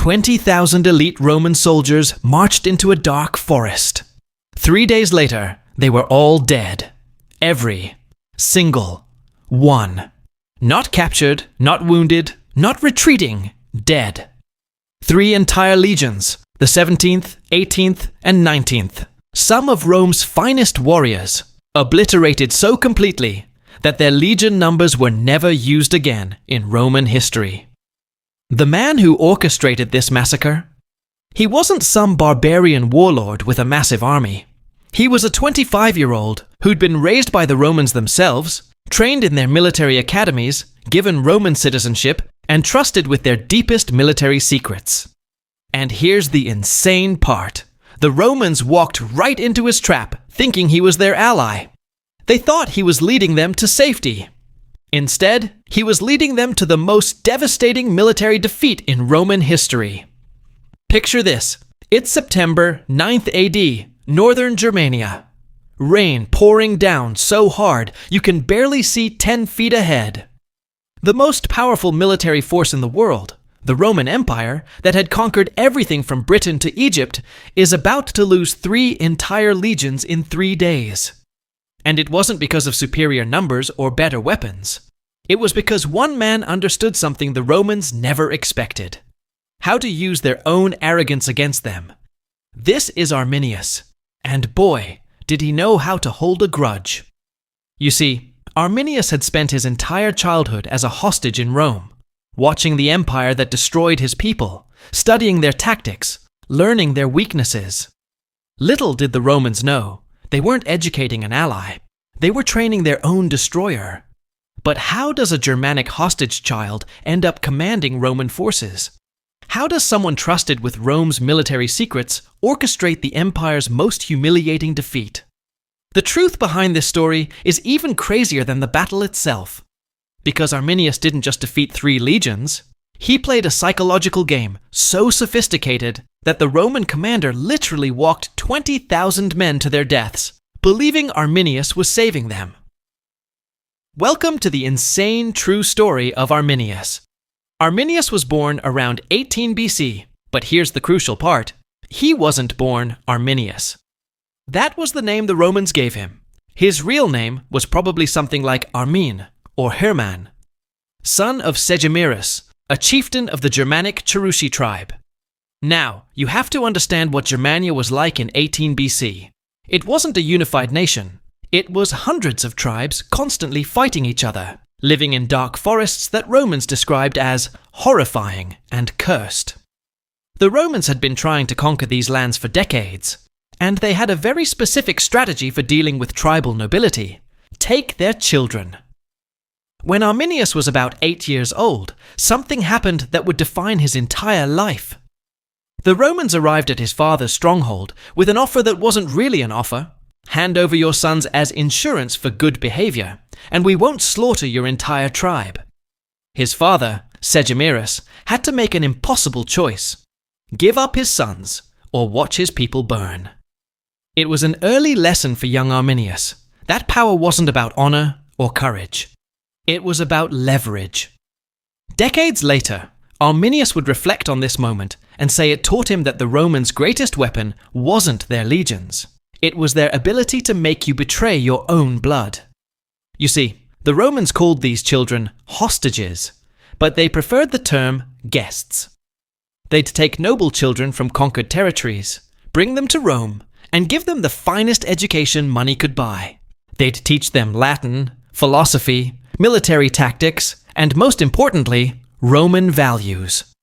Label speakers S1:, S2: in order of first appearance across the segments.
S1: 20,000 elite Roman soldiers marched into a dark forest. 3 days later, they were all dead. Every single one. Not captured, not wounded, not retreating, dead. 3 entire legions, the 17th, 18th, and 19th, some of Rome's finest warriors, obliterated so completely that their legion numbers were never used again in Roman history. The man who orchestrated this massacre? He wasn't some barbarian warlord with a massive army. He was a 25-year-old who'd been raised by the Romans themselves, trained in their military academies, given Roman citizenship, and trusted with their deepest military secrets. And here's the insane part. The Romans walked right into his trap, thinking he was their ally. They thought he was leading them to safety. Instead, he was leading them to the most devastating military defeat in Roman history. Picture this. It's September 9th AD, northern Germania. Rain pouring down so hard you can barely see 10 feet ahead. The most powerful military force in the world, the Roman Empire, that had conquered everything from Britain to Egypt, is about to lose 3 entire legions in 3 days. And it wasn't because of superior numbers or better weapons. It was because one man understood something the Romans never expected: how to use their own arrogance against them. This is Arminius, and boy, did he know how to hold a grudge. You see, Arminius had spent his entire childhood as a hostage in Rome, watching the empire that destroyed his people, studying their tactics, learning their weaknesses. Little did the Romans know, they weren't educating an ally, they were training their own destroyer. But how does a Germanic hostage child end up commanding Roman forces? How does someone trusted with Rome's military secrets orchestrate the empire's most humiliating defeat? The truth behind this story is even crazier than the battle itself. Because Arminius didn't just defeat 3 legions, he played a psychological game so sophisticated that the Roman commander literally walked 20,000 men to their deaths, believing Arminius was saving them. Welcome to the insane true story of Arminius. Arminius was born around 18 BC, but here's the crucial part. He wasn't born Arminius. That was the name the Romans gave him. His real name was probably something like Armin or Hermann, son of Segemirus, a chieftain of the Germanic Cherushi tribe. Now, you have to understand what Germania was like in 18 BC. It wasn't a unified nation. It was hundreds of tribes constantly fighting each other, living in dark forests that Romans described as horrifying and cursed. The Romans had been trying to conquer these lands for decades, and they had a very specific strategy for dealing with tribal nobility: take their children. When Arminius was about 8 years old, something happened that would define his entire life. The Romans arrived at his father's stronghold with an offer that wasn't really an offer. Hand over your sons as insurance for good behavior, and we won't slaughter your entire tribe. His father, Segemirus, had to make an impossible choice: give up his sons or watch his people burn. It was an early lesson for young Arminius. That power wasn't about honor or courage. It was about leverage. Decades later, Arminius would reflect on this moment and say it taught him that the Romans' greatest weapon wasn't their legions. It was their ability to make you betray your own blood. You see, the Romans called these children hostages, but they preferred the term guests. They'd take noble children from conquered territories, bring them to Rome, and give them the finest education money could buy. They'd teach them Latin, philosophy, military tactics, and most importantly, Roman values.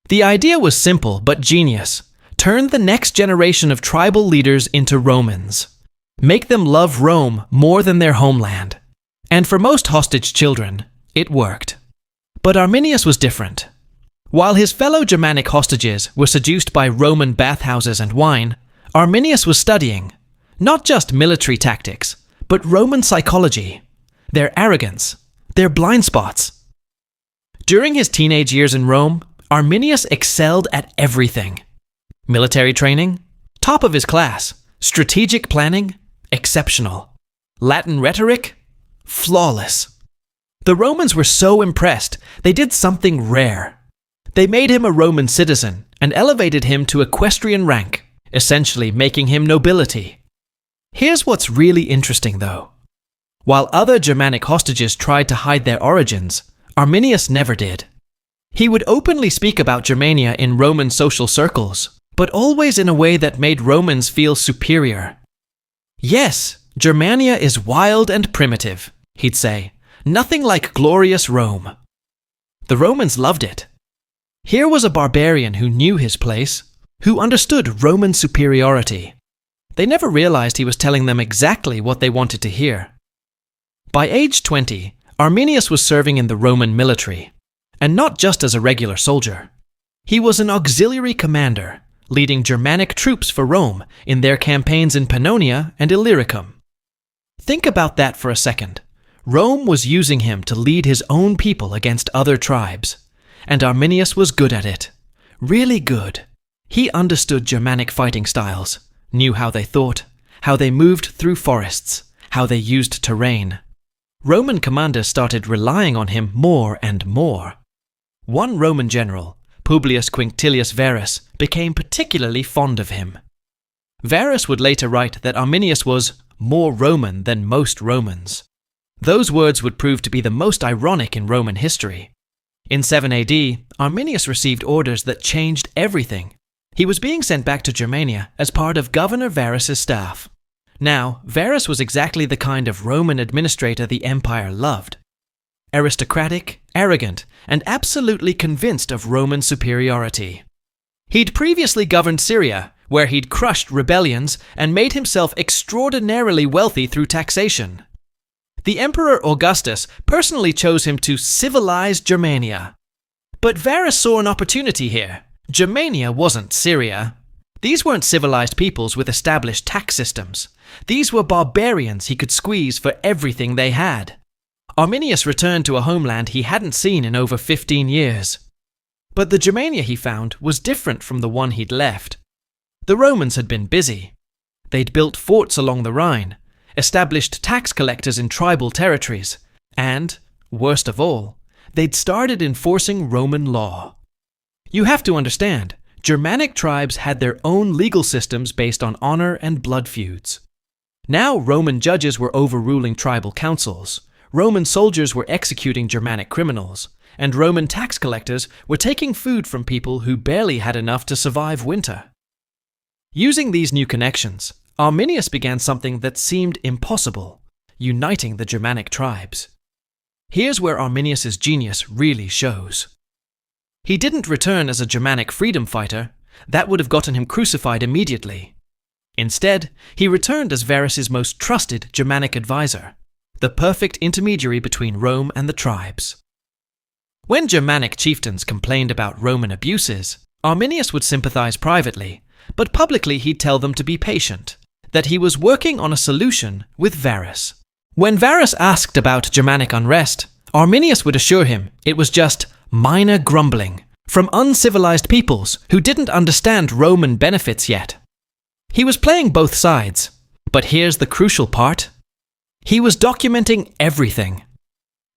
S1: The idea was simple but genius. Turn the next generation of tribal leaders into Romans. Make them love Rome more than their homeland. And for most hostage children, it worked. But Arminius was different. While his fellow Germanic hostages were seduced by Roman bathhouses and wine, Arminius was studying not just military tactics, but Roman psychology, their arrogance, their blind spots. During his teenage years in Rome, Arminius excelled at everything. Military training, top of his class. Strategic planning, exceptional. Latin rhetoric, flawless. The Romans were so impressed, they did something rare. They made him a Roman citizen and elevated him to equestrian rank, essentially making him nobility. Here's what's really interesting though. While other Germanic hostages tried to hide their origins, Arminius never did. He would openly speak about Germania in Roman social circles, but always in a way that made Romans feel superior. Yes, Germania is wild and primitive, he'd say, nothing like glorious Rome. The Romans loved it. Here was a barbarian who knew his place, who understood Roman superiority. They never realized he was telling them exactly what they wanted to hear. By age 20, Arminius was serving in the Roman military, and not just as a regular soldier. He was an auxiliary commander, leading Germanic troops for Rome in their campaigns in Pannonia and Illyricum. Think about that for a second. Rome was using him to lead his own people against other tribes, and Arminius was good at it. Really good. He understood Germanic fighting styles, knew how they thought, how they moved through forests, how they used terrain. Roman commanders started relying on him more and more. One Roman general, Publius Quinctilius Varus, became particularly fond of him. Varus would later write that Arminius was more Roman than most Romans. Those words would prove to be the most ironic in Roman history. In 7 AD, Arminius received orders that changed everything. He was being sent back to Germania as part of Governor Varus's staff. Now, Varus was exactly the kind of Roman administrator the empire loved. Aristocratic, arrogant, and absolutely convinced of Roman superiority. He'd previously governed Syria, where he'd crushed rebellions and made himself extraordinarily wealthy through taxation. The Emperor Augustus personally chose him to civilize Germania. But Varus saw an opportunity here. Germania wasn't Syria. These weren't civilized peoples with established tax systems. These were barbarians he could squeeze for everything they had. Arminius returned to a homeland he hadn't seen in over 15 years. But the Germania he found was different from the one he'd left. The Romans had been busy. They'd built forts along the Rhine, established tax collectors in tribal territories, and, worst of all, they'd started enforcing Roman law. You have to understand, Germanic tribes had their own legal systems based on honor and blood feuds. Now Roman judges were overruling tribal councils, Roman soldiers were executing Germanic criminals, and Roman tax collectors were taking food from people who barely had enough to survive winter. Using these new connections, Arminius began something that seemed impossible, uniting the Germanic tribes. Here's where Arminius's genius really shows. He didn't return as a Germanic freedom fighter. That would have gotten him crucified immediately. Instead, he returned as Varus's most trusted Germanic advisor, the perfect intermediary between Rome and the tribes. When Germanic chieftains complained about Roman abuses, Arminius would sympathize privately, but publicly he'd tell them to be patient, that he was working on a solution with Varus. When Varus asked about Germanic unrest, Arminius would assure him it was just minor grumbling from uncivilized peoples who didn't understand Roman benefits yet. He was playing both sides, but here's the crucial part. He was documenting everything.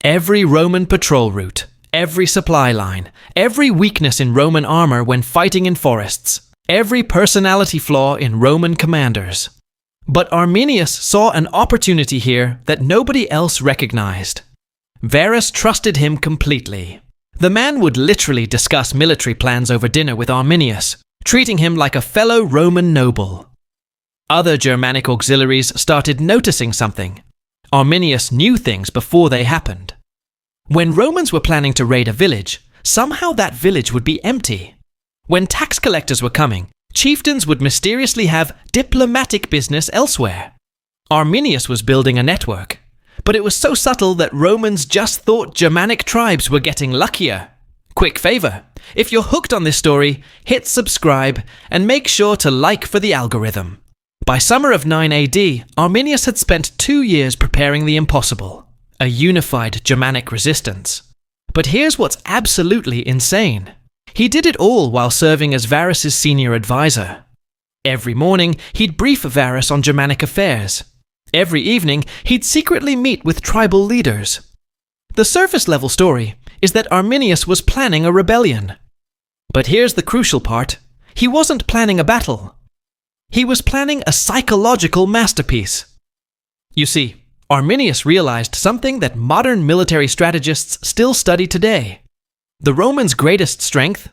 S1: Every Roman patrol route, every supply line, every weakness in Roman armor when fighting in forests, every personality flaw in Roman commanders. But Arminius saw an opportunity here that nobody else recognized. Varus trusted him completely. The man would literally discuss military plans over dinner with Arminius, treating him like a fellow Roman noble. Other Germanic auxiliaries started noticing something. Arminius knew things before they happened. When Romans were planning to raid a village, somehow that village would be empty. When tax collectors were coming, chieftains would mysteriously have diplomatic business elsewhere. Arminius was building a network, but it was so subtle that Romans just thought Germanic tribes were getting luckier. Quick favor, if you're hooked on this story, hit subscribe and make sure to like for the algorithm. By summer of 9 AD, Arminius had spent 2 years preparing the impossible, a unified Germanic resistance. But here's what's absolutely insane. He did it all while serving as Varus's senior advisor. Every morning, he'd brief Varus on Germanic affairs. Every evening, he'd secretly meet with tribal leaders. The surface-level story is that Arminius was planning a rebellion. But here's the crucial part. He wasn't planning a battle. He was planning a psychological masterpiece. You see, Arminius realized something that modern military strategists still study today. The Romans' greatest strength,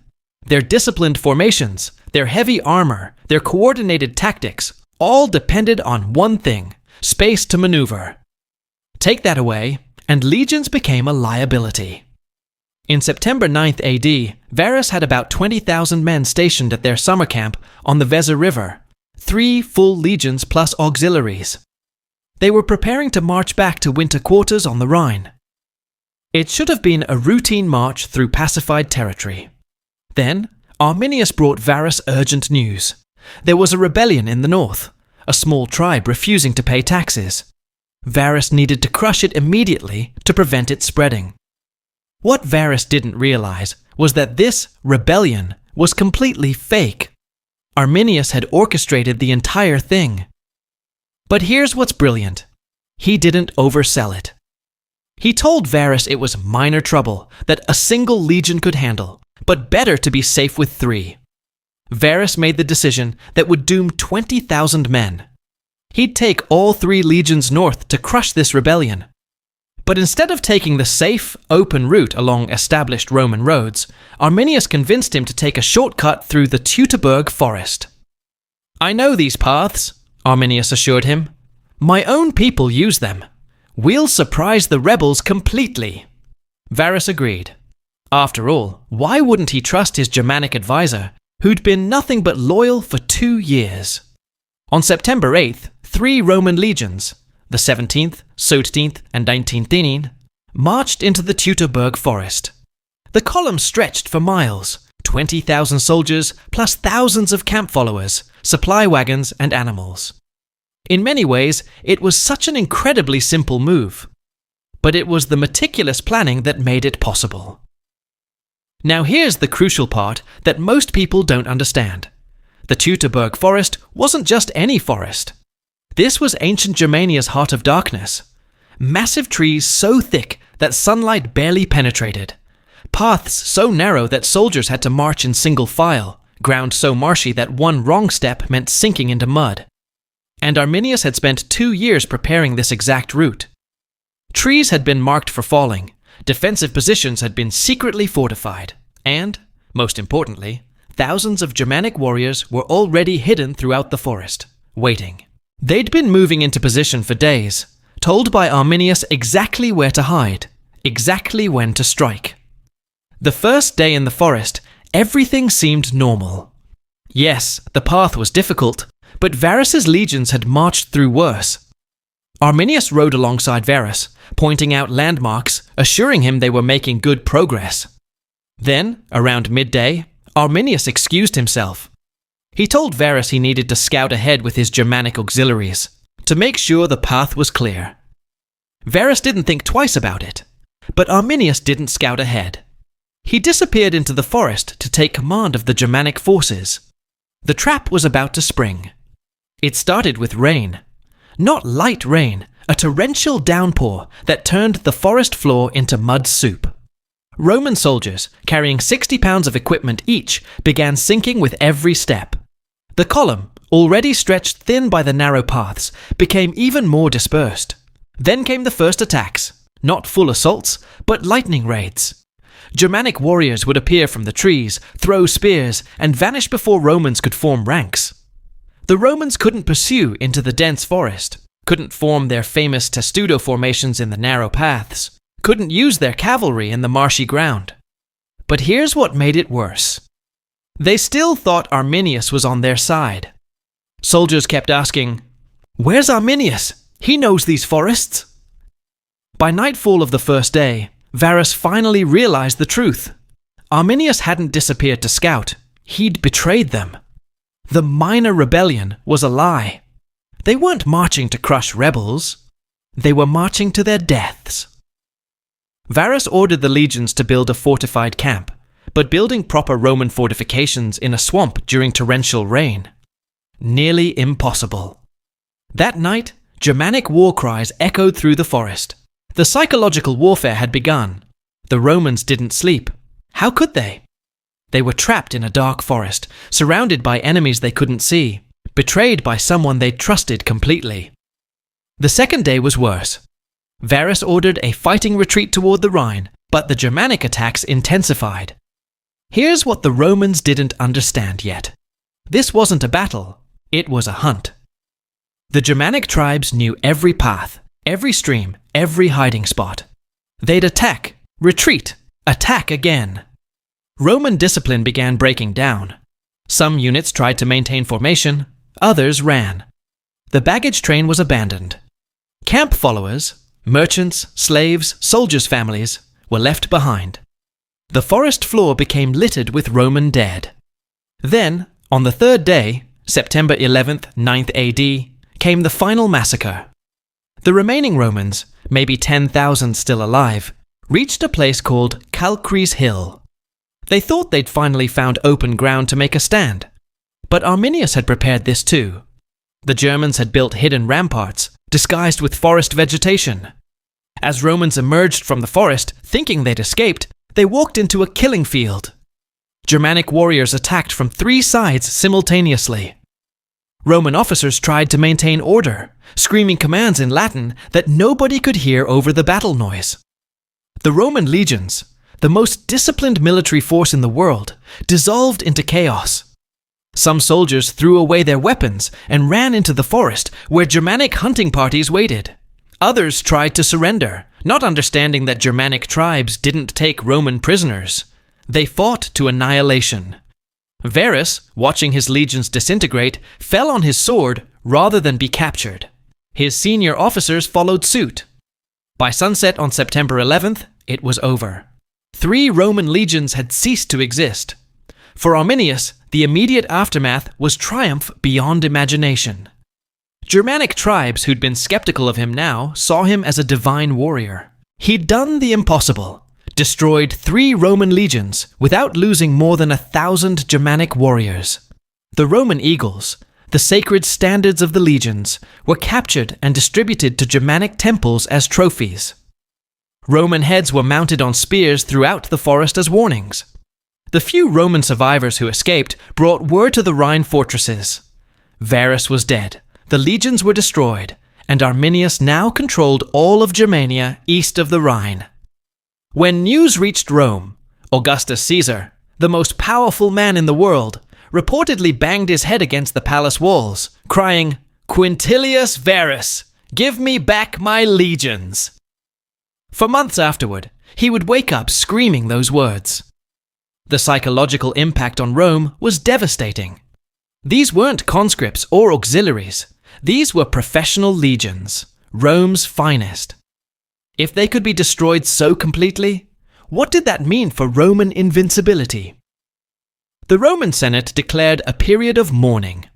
S1: their disciplined formations, their heavy armor, their coordinated tactics, all depended on one thing: space to maneuver. Take that away, and legions became a liability. In September 9th AD, Varus had about 20,000 men stationed at their summer camp on the Weser River, 3 full legions plus auxiliaries. They were preparing to march back to winter quarters on the Rhine. It should have been a routine march through pacified territory. Then, Arminius brought Varus urgent news. There was a rebellion in the north, a small tribe refusing to pay taxes. Varus needed to crush it immediately to prevent it spreading. What Varus didn't realize was that this rebellion was completely fake. Arminius had orchestrated the entire thing. But here's what's brilliant. He didn't oversell it. He told Varus it was minor trouble that a single legion could handle, but better to be safe with 3. Varus made the decision that would doom 20,000 men. He'd take all 3 legions north to crush this rebellion. But instead of taking the safe, open route along established Roman roads, Arminius convinced him to take a shortcut through the Teutoburg forest. "I know these paths," Arminius assured him. "My own people use them. We'll surprise the rebels completely." Varus agreed. After all, why wouldn't he trust his Germanic advisor, who'd been nothing but loyal for 2 years? On September 8th, 3 Roman legions, the 17th, 13th, and 19th, marched into the Teutoburg forest. The column stretched for miles, 20,000 soldiers plus thousands of camp followers, supply wagons, and animals. In many ways, it was such an incredibly simple move. But it was the meticulous planning that made it possible. Now here's the crucial part that most people don't understand. The Teutoburg forest wasn't just any forest. This was ancient Germania's heart of darkness. Massive trees so thick that sunlight barely penetrated. Paths so narrow that soldiers had to march in single file. Ground so marshy that one wrong step meant sinking into mud. And Arminius had spent 2 years preparing this exact route. Trees had been marked for falling. Defensive positions had been secretly fortified. And, most importantly, thousands of Germanic warriors were already hidden throughout the forest, waiting. They'd been moving into position for days, told by Arminius exactly where to hide, exactly when to strike. The first day in the forest, everything seemed normal. Yes, the path was difficult, but Varus's legions had marched through worse. Arminius rode alongside Varus, pointing out landmarks, assuring him they were making good progress. Then, around midday, Arminius excused himself. He told Varus he needed to scout ahead with his Germanic auxiliaries, to make sure the path was clear. Varus didn't think twice about it, but Arminius didn't scout ahead. He disappeared into the forest to take command of the Germanic forces. The trap was about to spring. It started with rain. Not light rain, a torrential downpour that turned the forest floor into mud soup. Roman soldiers, carrying 60 pounds of equipment each, began sinking with every step. The column, already stretched thin by the narrow paths, became even more dispersed. Then came the first attacks, not full assaults, but lightning raids. Germanic warriors would appear from the trees, throw spears, and vanish before Romans could form ranks. The Romans couldn't pursue into the dense forest, couldn't form their famous testudo formations in the narrow paths, couldn't use their cavalry in the marshy ground. But here's what made it worse. They still thought Arminius was on their side. Soldiers kept asking, "Where's Arminius? He knows these forests." By nightfall of the first day, Varus finally realized the truth. Arminius hadn't disappeared to scout. He'd betrayed them. The minor rebellion was a lie. They weren't marching to crush rebels. They were marching to their deaths. Varus ordered the legions to build a fortified camp, but building proper Roman fortifications in a swamp during torrential rain? Nearly impossible. That night, Germanic war cries echoed through the forest. The psychological warfare had begun. The Romans didn't sleep. How could they? They were trapped in a dark forest, surrounded by enemies they couldn't see, betrayed by someone they'd trusted completely. The second day was worse. Varus ordered a fighting retreat toward the Rhine, but the Germanic attacks intensified. Here's what the Romans didn't understand yet. This wasn't a battle, it was a hunt. The Germanic tribes knew every path, every stream, every hiding spot. They'd attack, retreat, attack again. Roman discipline began breaking down. Some units tried to maintain formation, others ran. The baggage train was abandoned. Camp followers, merchants, slaves, soldiers' families, were left behind. The forest floor became littered with Roman dead. Then, on the third day, September 11th, 9th AD, came the final massacre. The remaining Romans, maybe 10,000 still alive, reached a place called Calchries Hill. They thought they'd finally found open ground to make a stand. But Arminius had prepared this too. The Germans had built hidden ramparts, disguised with forest vegetation. As Romans emerged from the forest, thinking they'd escaped, they walked into a killing field. Germanic warriors attacked from 3 sides simultaneously. Roman officers tried to maintain order, screaming commands in Latin that nobody could hear over the battle noise. The Roman legions, the most disciplined military force in the world, dissolved into chaos. Some soldiers threw away their weapons and ran into the forest where Germanic hunting parties waited. Others tried to surrender, not understanding that Germanic tribes didn't take Roman prisoners. They fought to annihilation. Varus, watching his legions disintegrate, fell on his sword rather than be captured. His senior officers followed suit. By sunset on September 11th, it was over. 3 Roman legions had ceased to exist. For Arminius, the immediate aftermath was triumph beyond imagination. Germanic tribes who'd been skeptical of him now saw him as a divine warrior. He'd done the impossible, destroyed 3 Roman legions without losing more than 1,000 Germanic warriors. The Roman eagles, the sacred standards of the legions, were captured and distributed to Germanic temples as trophies. Roman heads were mounted on spears throughout the forest as warnings. The few Roman survivors who escaped brought word to the Rhine fortresses. Varus was dead, the legions were destroyed, and Arminius now controlled all of Germania east of the Rhine. When news reached Rome, Augustus Caesar, the most powerful man in the world, reportedly banged his head against the palace walls, crying, "Quintilius Varus, give me back my legions!" For months afterward, he would wake up screaming those words. The psychological impact on Rome was devastating. These weren't conscripts or auxiliaries. These were professional legions, Rome's finest. If they could be destroyed so completely, what did that mean for Roman invincibility? The Roman Senate declared a period of mourning.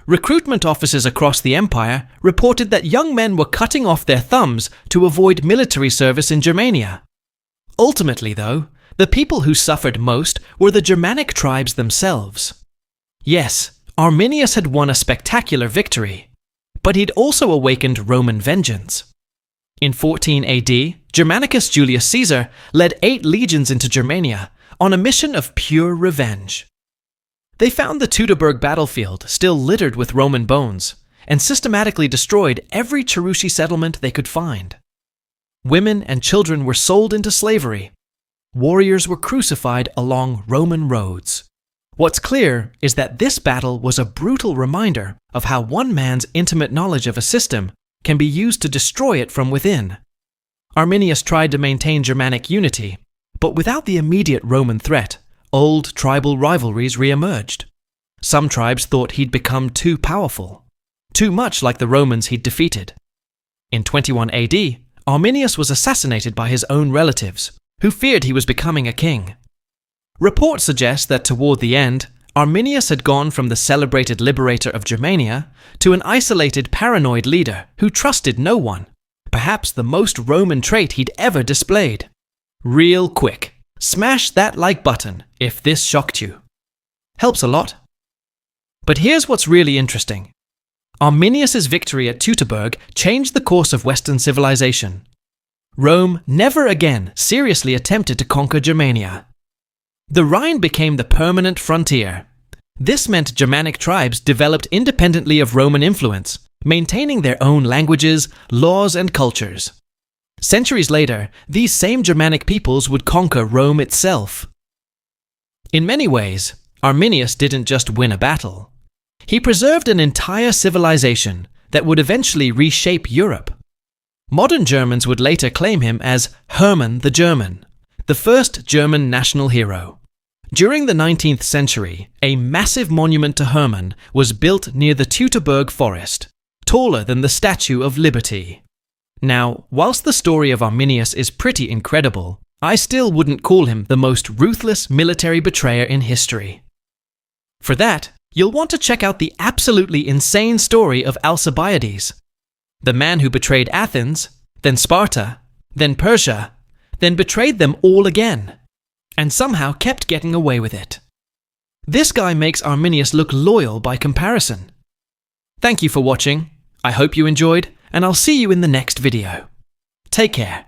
S1: Recruitment offices across the empire reported that young men were cutting off their thumbs to avoid military service in Germania. Ultimately, though, the people who suffered most were the Germanic tribes themselves. Yes, Arminius had won a spectacular victory, but he'd also awakened Roman vengeance. In 14 AD, Germanicus Julius Caesar led 8 legions into Germania on a mission of pure revenge. They found the Teutoburg battlefield still littered with Roman bones and systematically destroyed every Cherushi settlement they could find. Women and children were sold into slavery. Warriors were crucified along Roman roads. What's clear is that this battle was a brutal reminder of how one man's intimate knowledge of a system can be used to destroy it from within. Arminius tried to maintain Germanic unity, but without the immediate Roman threat, old tribal rivalries re-emerged. Some tribes thought he'd become too powerful, too much like the Romans he'd defeated. In 21 AD, Arminius was assassinated by his own relatives, who feared he was becoming a king. Reports suggest that toward the end, Arminius had gone from the celebrated liberator of Germania to an isolated paranoid leader who trusted no one, perhaps the most Roman trait he'd ever displayed. Real quick, smash that like button if this shocked you. Helps a lot. But here's what's really interesting. Arminius' victory at Teutoburg changed the course of Western civilization. Rome never again seriously attempted to conquer Germania. The Rhine became the permanent frontier. This meant Germanic tribes developed independently of Roman influence, maintaining their own languages, laws, and cultures. Centuries later, these same Germanic peoples would conquer Rome itself. In many ways, Arminius didn't just win a battle. He preserved an entire civilization that would eventually reshape Europe. Modern Germans would later claim him as Hermann the German, the first German national hero. During the 19th century, a massive monument to Hermann was built near the Teutoburg forest, taller than the Statue of Liberty. Now, whilst the story of Arminius is pretty incredible, I still wouldn't call him the most ruthless military betrayer in history. For that, you'll want to check out the absolutely insane story of Alcibiades, the man who betrayed Athens, then Sparta, then Persia, then betrayed them all again, and somehow kept getting away with it. This guy makes Arminius look loyal by comparison. Thank you for watching. I hope you enjoyed, and I'll see you in the next video. Take care.